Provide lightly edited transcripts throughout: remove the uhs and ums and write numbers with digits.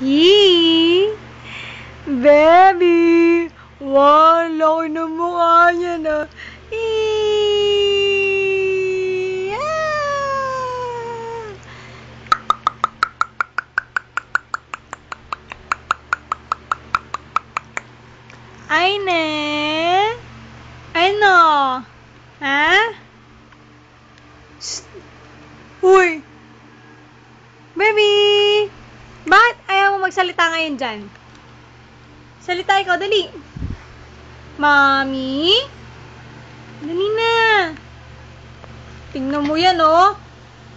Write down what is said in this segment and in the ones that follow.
Yee! Baby! Wow, laki ng mukha niya na. Eee! Ah! Ay, ne? Ano? Ha? Shh! Uy! Baby! Bakit ayaw mo magsalita ngayon dyan? Salita ikaw, dali. Mami? Dali na. Tingnan mo yan, oh.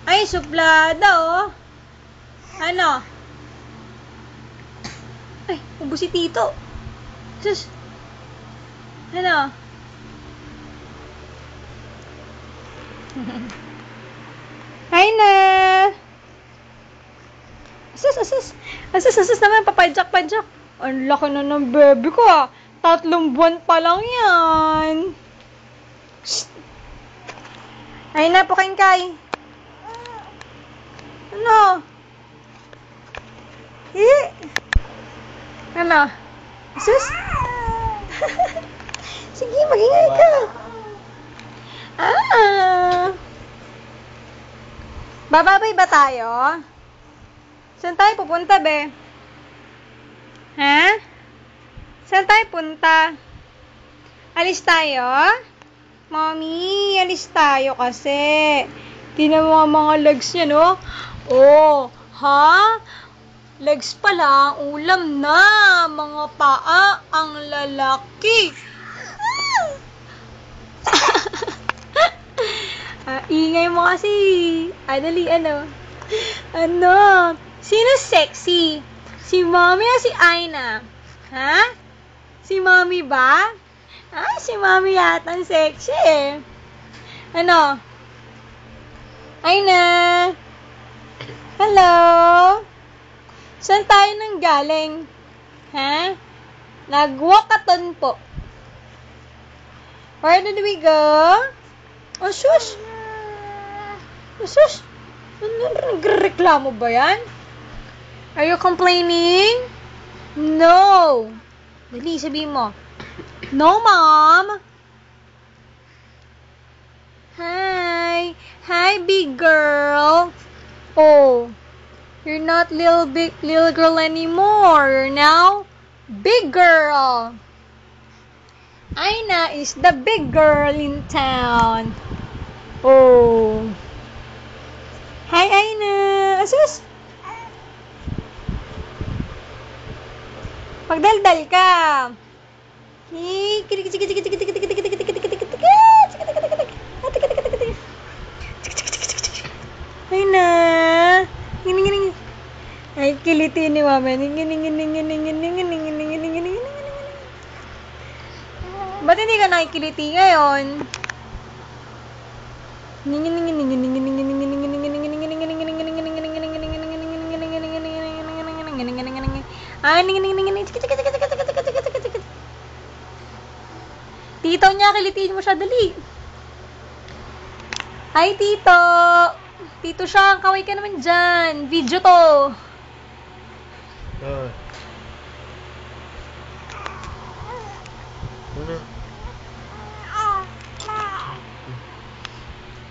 Ay, suplada, oh. Ano? Ay, ubos si Tito. Sus. Ano? Hi na. Asus naman, papadyak-padyak. Ang laki na ng baby ko, ah. 3 buwan pa lang yan. Shh. Ay na, Pukengkay. Ano? Ano? Asus? Sige, magingay ka. Bababay ba tayo? Saan tayo pupunta, be? Ha? Saan tayo punta? Alis tayo? Mommy, alis tayo kasi. Tingnan mo ang mga legs niya, no? Oh, ha? Legs pala, ulam na. Mga paa, ang lalaki. Ingay mo kasi. Dali, ano? Ano? Sino sexy? Si Mommy o si Aina? Ha? Si Mommy ba? Si Mommy yata ang sexy eh. Ano? Aina? Hello? Saan tayo nang galing? Ha? Nag-walkathon po. Where did we go? Oh, shush! Oh, shush! Nagreklamo ba yan? Are you complaining? No! Dali, sabihin mo. No, Mom! Hi! Hi, big girl! Oh, you're not little girl anymore. You're now big girl. Aina is the big girl in town. Oh. Hi, Aina. Asus. Magdaldal ka. Aina. Ay, kiliti ni Mama. Ba't hindi ka nakikiliti ngayon? Tito niya, kilitiin mo siya, dali. Hi, Tito. Tito siya, kaway ka naman dyan. Video to.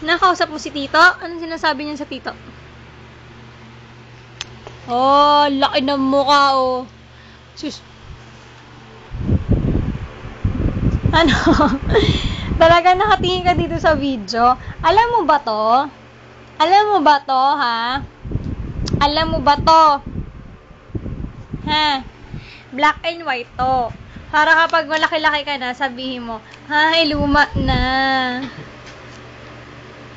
Nakausap mo si Tito? Anong sinasabi niya sa Tito? Oh, laki ng mukha, oh. Sus. Ano? Talaga nakatingin ka dito sa video. Alam mo ba to? Alam mo ba to, ha? Alam mo ba to? Ha? Black and white to. Para kapag malaki-laki ka na, sabihin mo, ay, luma na.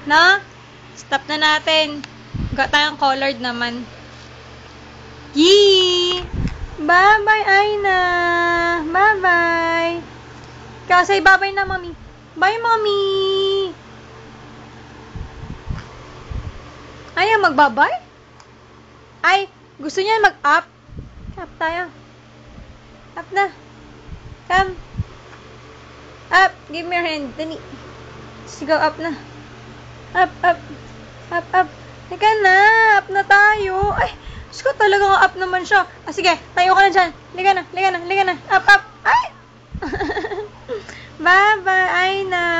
No? Stop na natin. Got tayong colored naman. Yee! Bye-bye, Aina! Bye-bye! Ikaw, say bye-bye na, Mommy. Bye, Mommy! Ayaw mag-bye-bye? Ay, gusto niya mag-up? Up tayo. Up na. Come. Up. Give me your hand. Dali. Sigaw, up na. Up, up. Up, up. Teka na. Up na tayo. Ay, Diyos ko, talagang up naman siya. Ah, sige, tayo ka na dyan. Liga na. Up. Ay! Bye-bye, ay na.